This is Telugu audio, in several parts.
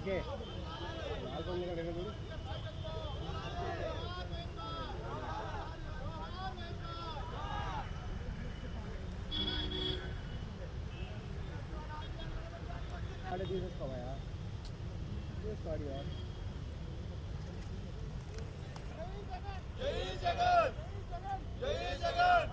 Okay. Ada di sekolah ya. Di sekolah ya. Jai Jagan. Jai Jagan.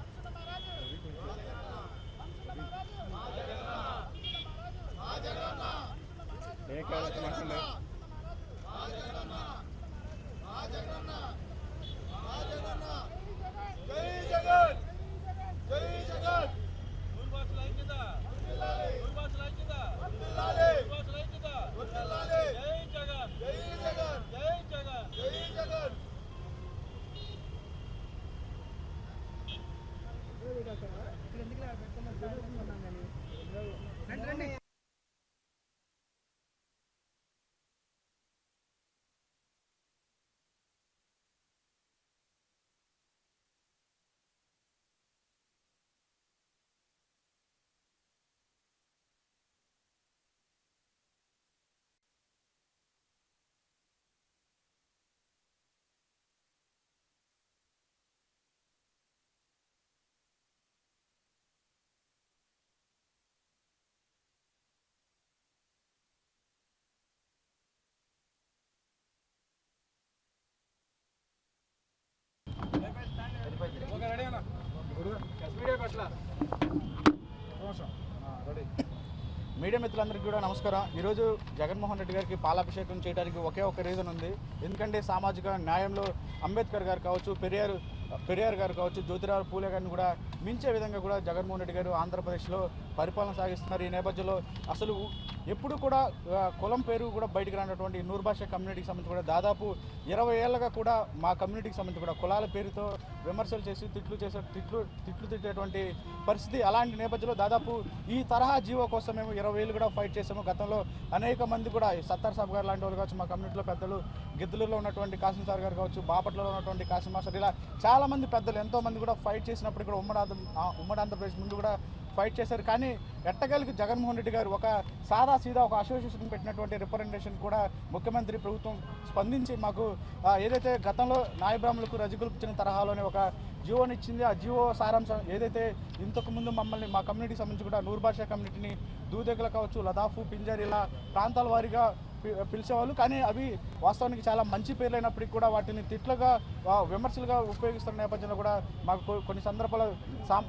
Media మిత్రులందరికీ కూడా నమస్కారం. ఈరోజు జగన్మోహన్ రెడ్డి గారికి పాలాభిషేకం చేయడానికి ఒకే ఒక రీజన్ ఉంది. ఎందుకంటే సామాజిక న్యాయంలో అంబేద్కర్ గారు కావచ్చు, పెరియార్ గారు కావచ్చు, జ్యోతిరావు పూలే గారిని కూడా మించే విధంగా కూడా జగన్మోహన్ రెడ్డి గారు ఆంధ్రప్రదేశ్లో పరిపాలన సాగిస్తున్నారు. ఈ నేపథ్యంలో అసలు ఎప్పుడు కూడా కులం పేరు కూడా బయటకు రానటువంటి నూరు భాష కమ్యూనిటీకి సంబంధించి కూడా దాదాపు 20 ఏళ్ళగా కూడా మా కమ్యూనిటీకి సంబంధించి కూడా కులాల పేరుతో విమర్శలు చేసి తిట్లు తిట్టేటువంటి పరిస్థితి. అలాంటి నేపథ్యంలో దాదాపు ఈ తరహా జీవో కోసం మేము 20 ఏళ్ళు కూడా ఫైట్ చేసాము. గతంలో అనేక మంది కూడా సత్తార్ సాబ్ గారు లాంటి వాళ్ళు కావచ్చు, మా కమ్యూనిటీలో పెద్దలు గిద్దలూరులో ఉన్నటువంటి కాసిం సార్ గారు కావచ్చు, బాపట్లలో ఉన్నటువంటి కాసిం మాస్టర్, ఇలా చాలామంది పెద్దలు ఎంతోమంది కూడా ఫైట్ చేసినప్పుడు కూడా ఉమ్మడి ఆంధ్రప్రదేశ్ ముందు కూడా ఫైట్ చేశారు. కానీ ఎట్టకేలకు జగన్మోహన్ రెడ్డి గారు ఒక సీదా ఒక అసోసియేషన్ పెట్టినటువంటి రిప్రజెంటేషన్ కూడా ముఖ్యమంత్రి ప్రభుత్వం స్పందించి మాకు ఏదైతే గతంలో నాయబ్రాహ్మణులకు రజకులకు ఇచ్చిన తరహాలోనే ఒక జియోని ఇచ్చింది. ఆ జియో సారాంశం ఏదైతే ఇంతకుముందు మమ్మల్ని మా కమ్యూనిటీకి సంబంధించి కూడా నూరు భాష కమ్యూనిటీని దూదెగల కావచ్చు, లదాఫు, పింజారి ఇలా ప్రాంతాల వారీగా పిలిచేవాళ్ళు. కానీ అవి వాస్తవానికి చాలా మంచి పేర్లైనప్పటికీ కూడా వాటిని తిట్లుగా విమర్శలుగా ఉపయోగిస్తున్న నేపథ్యంలో కూడా మాకు కొన్ని సందర్భాల్లో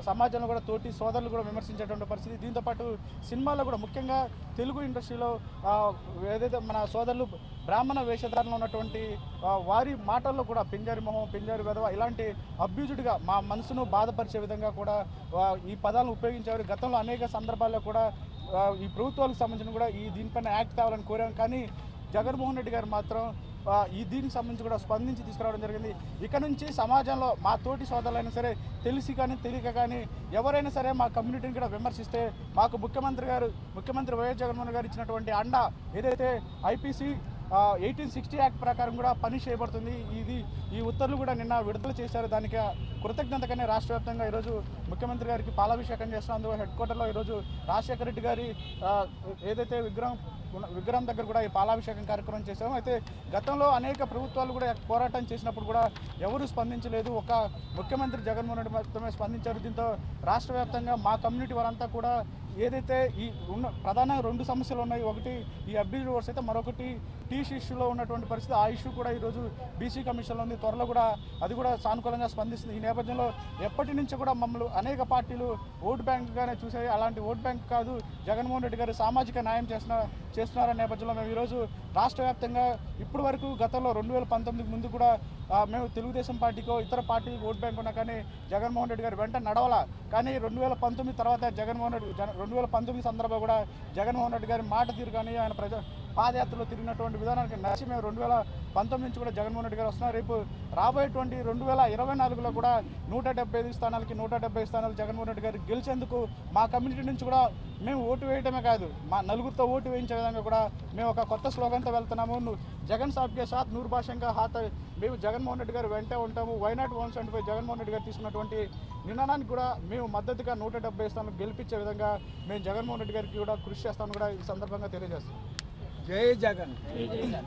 సమాజంలో కూడా తోటి సోదరులు కూడా విమర్శించేటువంటి పరిస్థితి. దీంతోపాటు సినిమాల్లో కూడా ముఖ్యంగా తెలుగు ఇండస్ట్రీలో ఏదైతే మన సోదరులు బ్రాహ్మణ వేషధారణలో ఉన్నటువంటి వారి మాటల్లో కూడా పింజారి మొహం, పింజారి వెధవ ఇలాంటి అబ్యూజ్డ్గా మా మనసును బాధపరిచే విధంగా కూడా ఈ పదాలను ఉపయోగించేవారు. గతంలో అనేక సందర్భాల్లో కూడా ఈ ప్రభుత్వాలకు సంబంధించిన కూడా దీనిపైన యాక్ట్ కావాలని కోరాం. కానీ జగన్మోహన్ రెడ్డి గారు మాత్రం దీనికి సంబంధించి కూడా స్పందించి తీసుకురావడం జరిగింది. ఇక నుంచి సమాజంలో మా తోటి సోదరులైనా సరే తెలిసి కానీ తెలియక కానీ ఎవరైనా సరే మా కమ్యూనిటీని కూడా విమర్శిస్తే మాకు ముఖ్యమంత్రి వైఎస్ జగన్మోహన్ గారు ఇచ్చినటువంటి అండ ఏదైతే ఐపీసీ 1860 యాక్ట్ ప్రకారం కూడా పని చేయబడుతుంది. ఈ ఉత్తర్వులు కూడా నిన్న విడుదల చేశారు. దానికి కృతజ్ఞతగానే రాష్ట్ర వ్యాప్తంగా ఈరోజు ముఖ్యమంత్రి గారికి పాలాభిషేకం చేస్తున్నందుకు హెడ్ క్వార్టర్లో ఈరోజు రాజశేఖర రెడ్డి గారి ఏదైతే విగ్రహం దగ్గర కూడా ఈ పాలాభిషేకం కార్యక్రమం చేశాము. అయితే గతంలో అనేక ప్రభుత్వాలు కూడా పోరాటం చేసినప్పుడు కూడా ఎవరు స్పందించలేదు. ఒక ముఖ్యమంత్రి జగన్మోహన్ రెడ్డి మాత్రమే స్పందించారు. దీంతో రాష్ట్ర వ్యాప్తంగా మా కమ్యూనిటీ వారంతా కూడా ఏదైతే ఈ ప్రధానంగా 2 సమస్యలు ఉన్నాయి. ఒకటి ఈ అబ్యూజ్ రోడ్స్ అయితే, మరొకటి టీసీ ఇష్యూలో ఉన్నటువంటి పరిస్థితి. ఆ ఇష్యూ కూడా ఈరోజు బీసీ కమిషన్లో ఉంది. త్వరలో కూడా అది కూడా సానుకూలంగా స్పందిస్తుంది. ఈ నేపథ్యంలో ఎప్పటి నుంచి కూడా మమ్మల్ని అనేక పార్టీలు ఓటు బ్యాంకుగానే చూసాయి. అలాంటి ఓటు బ్యాంక్ కాదు, జగన్మోహన్ రెడ్డి గారు సామాజిక న్యాయం చేస్తున్నారనే నేపథ్యంలో మేము ఈరోజు రాష్ట్ర వ్యాప్తంగా ఇప్పటి వరకు గతంలో 2019 ముందు కూడా మేము తెలుగుదేశం పార్టీకో ఇతర పార్టీకి ఓట్ బ్యాంక్ ఉన్నా కానీ జగన్మోహన్ రెడ్డి గారు వెంట నడవాలా. కానీ 2019 తర్వాత 2019 సందర్భంగా కూడా జగన్మోహన్ రెడ్డి గారి మాట తీరు కానీ ఆయన పాదయాత్రలో తిరిగినటువంటి విధానానికి నచ్చి మేము 2019 నుంచి కూడా జగన్మోహన్ రెడ్డి గారు వస్తున్నారు. రేపు రాబోయేటువంటి 2024లో కూడా 175 స్థానాలకి 170 స్థానాలు జగన్మోహన్ రెడ్డి గారు గెలిచేందుకు మా కమ్యూనిటీ నుంచి కూడా మేము ఓటు వేయటమే కాదు, మా నలుగురితో ఓటు వేయించే విధంగా కూడా మేము ఒక కొత్త స్లోగన్తో వెళ్తున్నాము. జగన్ సాబ్కే సాత్ నూరు భాషంగా హాత్. మేము జగన్మోహన్ రెడ్డి గారు వెంటే ఉంటాము. వైనాట్ 175 జగన్మోహన్ రెడ్డి గారు తీసుకున్నటువంటి నిర్ణయానికి కూడా మేము మద్దతుగా 170 స్థానాలు గెలిపించే విధంగా మేము జగన్మోహన్ రెడ్డి గారికి కూడా కృషి చేస్తామని కూడా ఈ సందర్భంగా తెలియజేస్తాం. జై జగన్.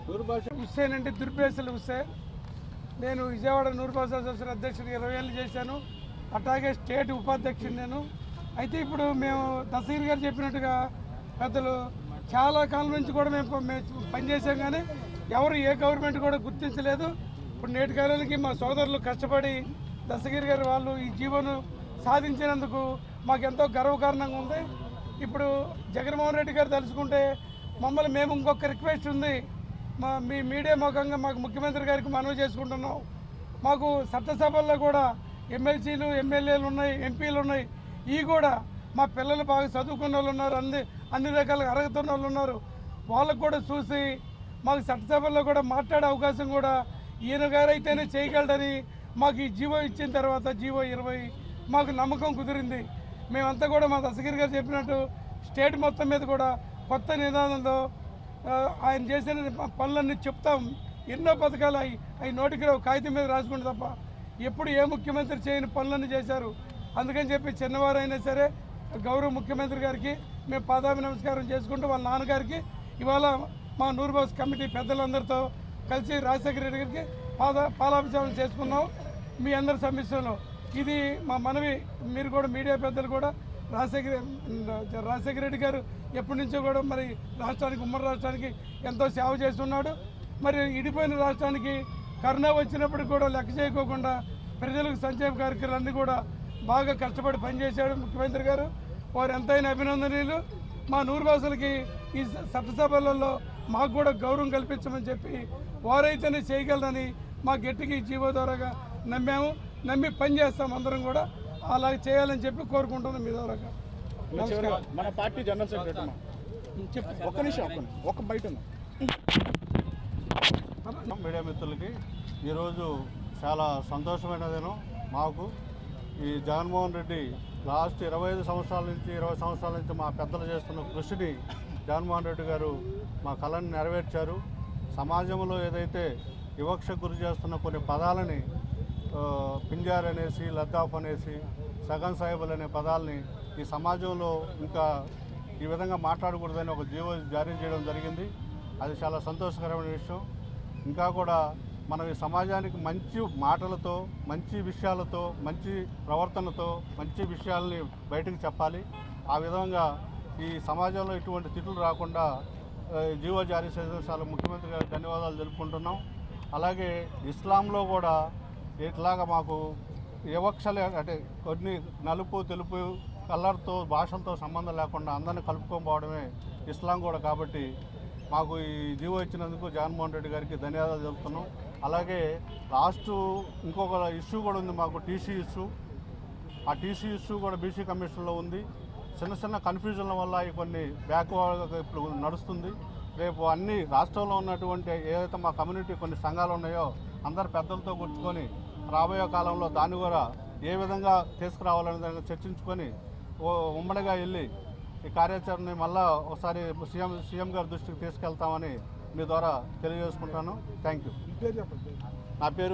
నూరుభాష హుస్సేన్ అంటే దుర్బేసలు హుస్సేన్. నేను విజయవాడ నూరుభాష అసోసియేషన్ అధ్యక్షుడు 20 ఏళ్ళు చేశాను. అట్లాగే స్టేట్ ఉపాధ్యక్షుడు నేను. అయితే ఇప్పుడు మేము తహసీల్ గారు చెప్పినట్టుగా పెద్దలు చాలా కాలం నుంచి కూడా మేము పనిచేసాం, కానీ ఎవరు ఏ గవర్నమెంట్ కూడా గుర్తించలేదు. ఇప్పుడు నేటి కాలానికి మా సోదరులు కష్టపడి దస్తగిరి గారు వాళ్ళు ఈ జీవోను సాధించినందుకు మాకు ఎంతో గర్వకారణంగా ఉంది. ఇప్పుడు జగన్మోహన్ రెడ్డి గారు తలుచుకుంటే మమ్మల్ని మేము ఇంకొక రిక్వెస్ట్ ఉంది, మీ మీడియా ముఖంగా మాకు ముఖ్యమంత్రి గారికి మనవి చేసుకుంటున్నాం. మాకు చట్టసభల్లో కూడా ఎమ్మెల్సీలు ఎమ్మెల్యేలు ఉన్నాయి, ఎంపీలు ఉన్నాయి. ఈ కూడా మా పిల్లలు బాగా చదువుకున్న వాళ్ళు ఉన్నారు, అన్ని రకాలుగా అర్హత వాళ్ళు ఉన్నారు. వాళ్ళకు కూడా చూసి మాకు చట్టసభల్లో కూడా మాట్లాడే అవకాశం కూడా ఈయన గారైతేనే చేయగలడని మాకు ఈ జీవో ఇచ్చిన తర్వాత జీవో 20 మాకు నమ్మకం కుదిరింది. మేమంతా కూడా మా దస్తగిరి గారు చెప్పినట్టు స్టేట్ మొత్తం మీద కూడా కొత్త నిదానంలో ఆయన చేసిన పనులన్నీ చెప్తాం. ఎన్నో పథకాలు అవి నోటికి కాగితం మీద రాసుకుంటే తప్ప ఎప్పుడు ఏ ముఖ్యమంత్రి చేయని పనులన్నీ చేశారు. అందుకని చెప్పి చిన్నవారైనా సరే గౌరవ ముఖ్యమంత్రి గారికి మేము పాదాభి నమస్కారం చేసుకుంటూ వాళ్ళ నాన్నగారికి ఇవాళ మా నూరుబాస్ కమిటీ పెద్దలందరితో కలిసి రాజశేఖర రెడ్డి గారికి పాలాభిషేకం చేసుకున్నాం మీ అందరి సమస్యలో. ఇది మా మనవి. మీరు కూడా మీడియా పెద్దలు కూడా రాజశేఖర రెడ్డి గారు ఎప్పటి నుంచో కూడా మరి రాష్ట్రానికి, ఉమ్మడి రాష్ట్రానికి ఎంతో సేవ చేస్తున్నాడు. మరి ఇడిపోయిన రాష్ట్రానికి కరోనా వచ్చినప్పుడు కూడా లెక్క చేయకోకుండా ప్రజలకు సంక్షేమ కార్యక్రమాలన్నీ కూడా బాగా కష్టపడి పనిచేశాడు ముఖ్యమంత్రి గారు. వారు ఎంతైనా అభినందనీయులు. మా నూరుబాసులకి ఈ చట్టసభలలో మాకు కూడా గౌరవం కల్పించమని చెప్పి వారైతేనే చేయగలరని మా గట్టికి జీవో ద్వారాగా నమ్మి పనిచేస్తాం. అందరం కూడా అలా చేయాలని చెప్పి కోరుకుంటున్నాం మీ ద్వారాగా. మన పార్టీ జనరల్ సెక్రటరీ ఒక్క నిమిషం ఒక్క బయట మీడియా మిత్రులకి ఈరోజు చాలా సంతోషమైన దినం మాకు. ఈ జగన్మోహన్ రెడ్డి లాస్ట్ 25 సంవత్సరాల నుంచి 20 సంవత్సరాల నుంచి మా పెద్దలు చేస్తున్న కృషిని జగన్మోహన్ రెడ్డి గారు మా కళని నెరవేర్చారు. సమాజంలో ఏదైతే వివక్ష గురి చేస్తున్న కొన్ని పదాలని పింజార్ అనేసి, లద్దాఫ్ అనేసి, సగన్ సాహిబుల్ అనే పదాలని ఈ సమాజంలో ఇంకా ఈ విధంగా మాట్లాడకూడదని ఒక జీవో జారీ చేయడం జరిగింది. అది చాలా సంతోషకరమైన విషయం. ఇంకా కూడా మనం ఈ సమాజానికి మంచి మాటలతో, మంచి విషయాలతో, మంచి ప్రవర్తనతో మంచి విషయాల్ని బయటకు చెప్పాలి. ఆ విధంగా ఈ సమాజంలో ఇటువంటి తిట్లు రాకుండా జీవో జారీ చేయడం చాలా ముఖ్యమంత్రి గారికి ధన్యవాదాలు తెలుపుకుంటున్నాం. అలాగే ఇస్లాంలో కూడా ఇట్లాగా మాకు వివక్షలు అంటే కొన్ని నలుపు తెలుపు కలర్తో భాషలతో సంబంధం లేకుండా అందరినీ కలుపుకోకపోవడమే ఇస్లాం కూడా. కాబట్టి మాకు ఈ జీవో ఇచ్చినందుకు జగన్మోహన్ రెడ్డి గారికి ధన్యవాదాలు తెలుపుతున్నాం. అలాగే లాస్ట్ ఇంకొక ఇష్యూ కూడా ఉంది మాకు, టీసీ ఇష్యూ. ఆ టీసీ ఇష్యూ కూడా బీసీ కమిషన్లో ఉంది. చిన్న కన్ఫ్యూజన్ల వల్ల కొన్ని బ్యాక్వర్డ్ ఇప్పుడు నడుస్తుంది. రేపు అన్ని రాష్ట్రంలో ఉన్నటువంటి ఏదైతే మా కమ్యూనిటీ కొన్ని సంఘాలు ఉన్నాయో అందరు పెద్దలతో కూర్చుకొని రాబోయే కాలంలో దాన్ని కూడా ఏ విధంగా తీసుకురావాలనే దాన్ని చర్చించుకొని ఉమ్మడిగా వెళ్ళి ఈ కార్యాచరణని మళ్ళా ఒకసారి సీఎం గారి దృష్టికి తీసుకెళ్తామని మీ ద్వారా తెలియజేసుకుంటాను. Thank you. నా పేరు